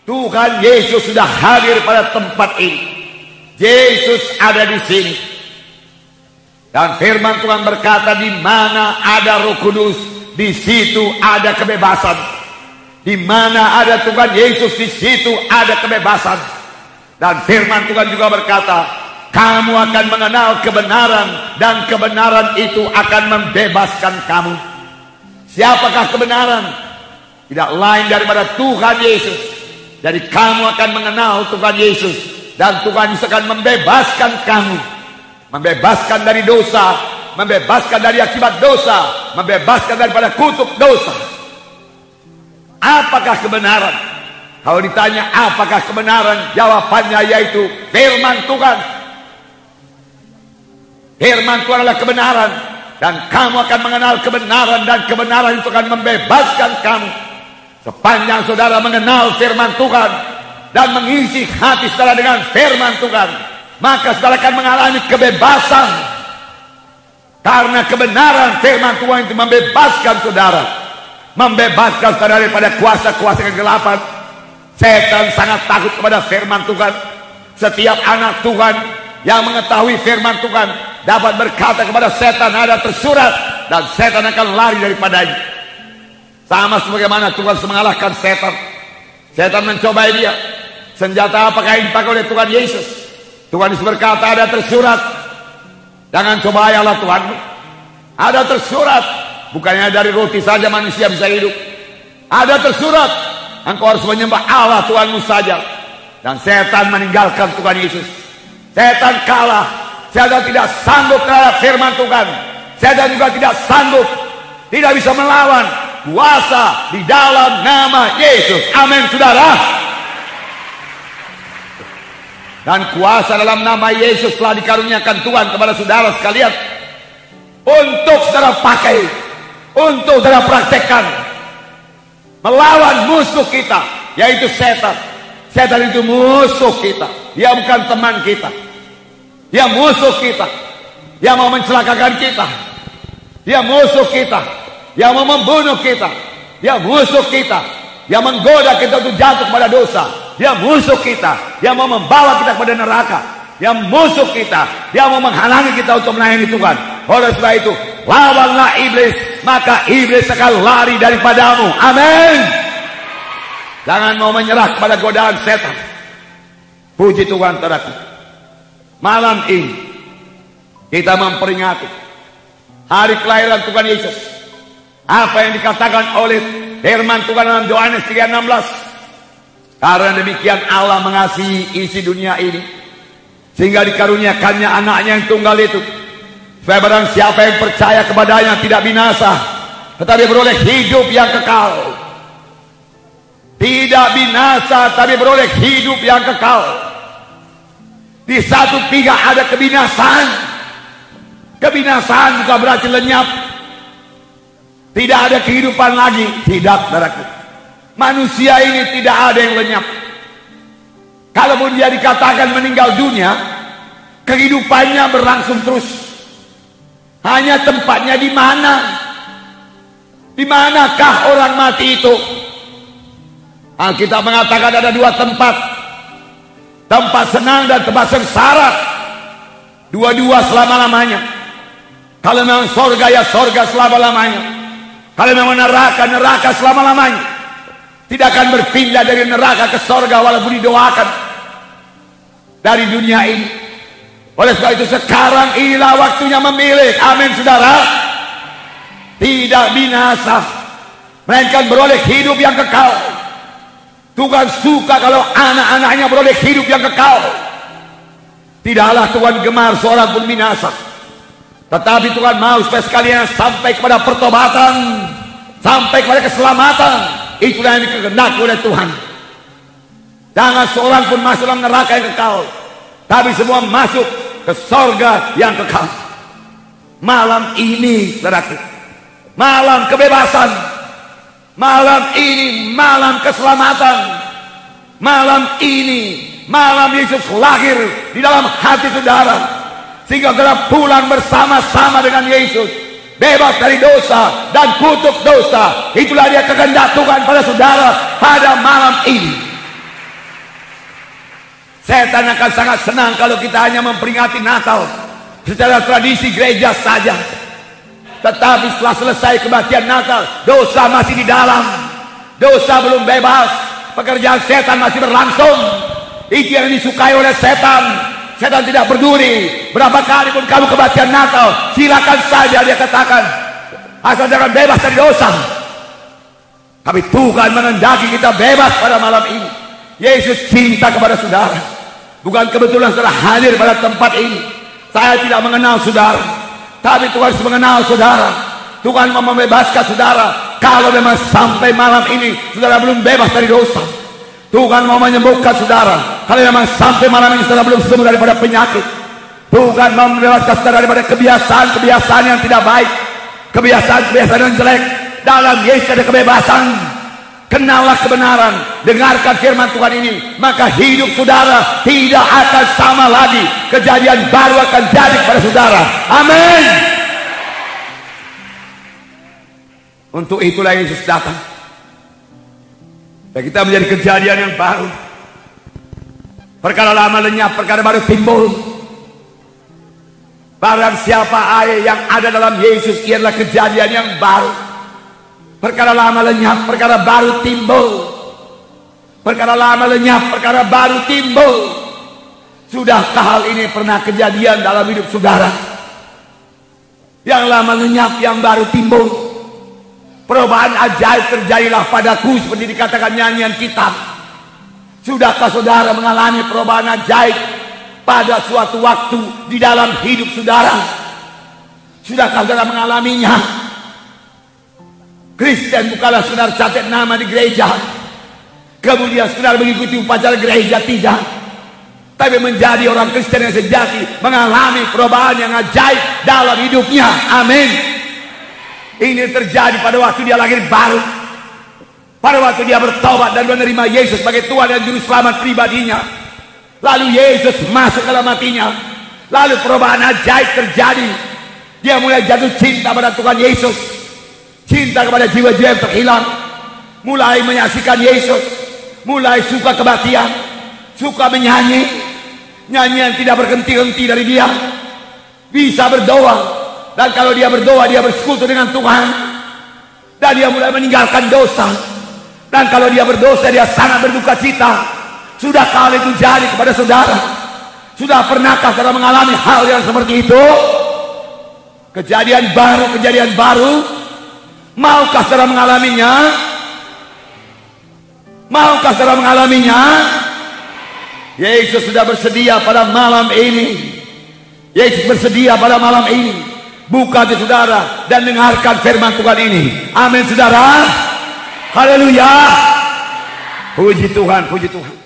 Tuhan Yesus sudah hadir pada tempat ini. Yesus ada di sini. Dan firman Tuhan berkata, di mana ada Roh Kudus, di situ ada kebebasan. Di mana ada Tuhan Yesus, di situ ada kebebasan. Dan firman Tuhan juga berkata, kamu akan mengenal kebenaran, dan kebenaran itu akan membebaskan kamu. Siapakah kebenaran? Tidak lain daripada Tuhan Yesus. Jadi kamu akan mengenal Tuhan Yesus, dan Tuhan Yesus akan membebaskan kamu. Membebaskan dari dosa, membebaskan dari akibat dosa, membebaskan daripada kutuk dosa. Apakah kebenaran? Kalau ditanya apakah kebenaran, jawabannya yaitu firman Tuhan. Firman Tuhan adalah kebenaran, dan kamu akan mengenal kebenaran, dan kebenaran itu akan membebaskan kamu. Sepanjang saudara mengenal firman Tuhan dan mengisi hati saudara dengan firman Tuhan, maka saudara akan mengalami kebebasan. Karena kebenaran firman Tuhan itu membebaskan saudara. Membebaskan saudara daripada kuasa-kuasa kegelapan. Setan sangat takut kepada firman Tuhan. Setiap anak Tuhan yang mengetahui firman Tuhan dapat berkata kepada setan, ada tersurat, dan setan akan lari daripadanya. Sama sebagaimana Tuhan mengalahkan setan. Setan mencobai dia. Senjata apakah yang dipakai oleh Tuhan Yesus? Tuhan Yesus berkata, ada tersurat, jangan cobai Allah Tuhanmu. Ada tersurat, bukannya dari roti saja manusia bisa hidup. Ada tersurat, engkau harus menyembah Allah Tuhanmu saja. Dan setan meninggalkan Tuhan Yesus. Setan kalah. Setan tidak sanggup terhadap firman Tuhan. Setan juga tidak sanggup, tidak bisa melawan kuasa di dalam nama Yesus. Amin saudara. Dan kuasa dalam nama Yesus telah dikaruniakan Tuhan kepada saudara sekalian, untuk saudara pakai, untuk saudara praktekkan, melawan musuh kita, yaitu setan. Setan itu musuh kita. Dia bukan teman kita. Dia musuh kita. Dia mau mencelakakan kita. Dia musuh kita. Yang mau membunuh kita. Dia musuh kita. Yang menggoda kita untuk jatuh kepada dosa. Dia musuh kita. Yang mau membawa kita kepada neraka. Yang musuh kita. Yang mau menghalangi kita untuk melayani Tuhan. Oleh sebab itu, lawanlah iblis, maka iblis akan lari daripadamu. Amin. Jangan mau menyerah kepada godaan setan. Puji Tuhan saudaraku. Malam ini kita memperingati hari kelahiran Tuhan Yesus. Apa yang dikatakan oleh firman Tuhan dalam Yohanes 3:16. Karena demikian Allah mengasihi isi dunia ini, sehingga dikaruniakannya anaknya yang tunggal itu, supaya barang siapa yang percaya kepadanya tidak binasa, tetapi beroleh hidup yang kekal. Tidak binasa, tapi beroleh hidup yang kekal. Di satu pihak ada kebinasaan. Kebinasaan juga berarti lenyap. Tidak ada kehidupan lagi. Tidak, saudaraku. Manusia ini tidak ada yang lenyap. Kalaupun dia dikatakan meninggal dunia, kehidupannya berlangsung terus. Hanya tempatnya di mana? Di manakah orang mati itu? Alkitab mengatakan ada dua tempat. Tempat senang dan tempat sengsara. Dua-dua selama-lamanya. Kalau memang sorga, ya sorga selama-lamanya. Kalau memang neraka, neraka selama-lamanya. Tidak akan berpindah dari neraka ke sorga walaupun didoakan dari dunia ini. Oleh sebab itu sekarang inilah waktunya memilih. Amin saudara. Tidak binasa, melainkan beroleh hidup yang kekal. Tuhan suka kalau anak-anaknya beroleh hidup yang kekal. Tidaklah Tuhan gemar seorang pun binasa, tetapi Tuhan mau supaya sekalian sampai kepada pertobatan, sampai kepada keselamatan. Itulah yang dikehendaki oleh Tuhan. Jangan seorang pun masuk dalam neraka yang kekal, tapi semua masuk ke sorga yang kekal. Malam ini saudaraku, malam kebebasan. Malam ini malam keselamatan. Malam ini malam Yesus lahir di dalam hati saudara. sehingga saudara pulang bersama-sama dengan Yesus, bebas dari dosa dan kutuk dosa. Itulah dia kehendak Tuhan pada saudara pada malam ini. Setan akan sangat senang kalau kita hanya memperingati Natal secara tradisi gereja saja. Tetapi setelah selesai kebaktian Natal, dosa masih di dalam, dosa belum bebas, pekerjaan setan masih berlangsung. Itu yang disukai oleh setan. Setan tidak peduli berapa kali pun kamu kebaktian Natal, silakan saja, dia katakan, asal jangan bebas dari dosa. Tapi Tuhan mengendaki kita bebas pada malam ini. Yesus cinta kepada saudara. Bukan kebetulan saudara hadir pada tempat ini. Saya tidak mengenal saudara, tapi Tuhan sudah mengenal saudara. Tuhan mau membebaskan saudara. Kalau memang sampai malam ini saudara belum bebas dari dosa, Tuhan mau menyembuhkan saudara. Kalau memang sampai malam ini saudara belum sembuh daripada penyakit, Tuhan mau membebaskan saudara daripada kebiasaan-kebiasaan yang tidak baik, kebiasaan-kebiasaan yang jelek. Dalam Yesus ada kebebasan. Kenallah kebenaran, dengarkan firman Tuhan ini, maka hidup saudara tidak akan sama lagi. Kejadian baru akan jadi kepada saudara. Amin. Untuk itulah Yesus datang, dan kita menjadi kejadian yang baru. Perkara lama lenyap, perkara baru timbul. Barang siapa yang ada dalam Yesus, ialah kejadian yang baru. Perkara lama lenyap, perkara baru timbul. Perkara lama lenyap, perkara baru timbul. Sudahkah hal ini pernah kejadian dalam hidup saudara? Yang lama lenyap, yang baru timbul. Perubahan ajaib terjadilah padaku, seperti dikatakan nyanyian kitab. Sudahkah saudara mengalami perubahan ajaib pada suatu waktu di dalam hidup saudara? Sudahkah saudara mengalaminya? Kristen bukanlah sekedar catat nama di gereja, kemudian sekedar mengikuti upacara gereja, tidak. Tapi menjadi orang Kristen yang sejati, mengalami perubahan yang ajaib dalam hidupnya. Amin. Ini terjadi pada waktu dia lahir baru, pada waktu dia bertobat dan menerima Yesus sebagai Tuhan dan Juru Selamat pribadinya. Lalu Yesus masuk dalam hatinya, lalu perubahan ajaib terjadi. Dia mulai jatuh cinta pada Tuhan Yesus, cinta kepada jiwa-jiwa yang terhilang, mulai menyaksikan Yesus, mulai suka kebaktian, suka menyanyi, nyanyian tidak berhenti-henti dari dia, bisa berdoa, dan kalau dia berdoa dia bersekutu dengan Tuhan, dan dia mulai meninggalkan dosa, dan kalau dia berdosa dia sangat berduka cita. Sudah kali itu jadi kepada saudara? Sudah pernahkah saudara mengalami hal yang seperti itu? Kejadian baru. Maukah saudara mengalaminya? Maukah saudara mengalaminya? Yesus sudah bersedia pada malam ini. Yesus bersedia pada malam ini. Buka hati saudara dan dengarkan firman Tuhan ini. Amin saudara. Haleluya. Puji Tuhan, puji Tuhan.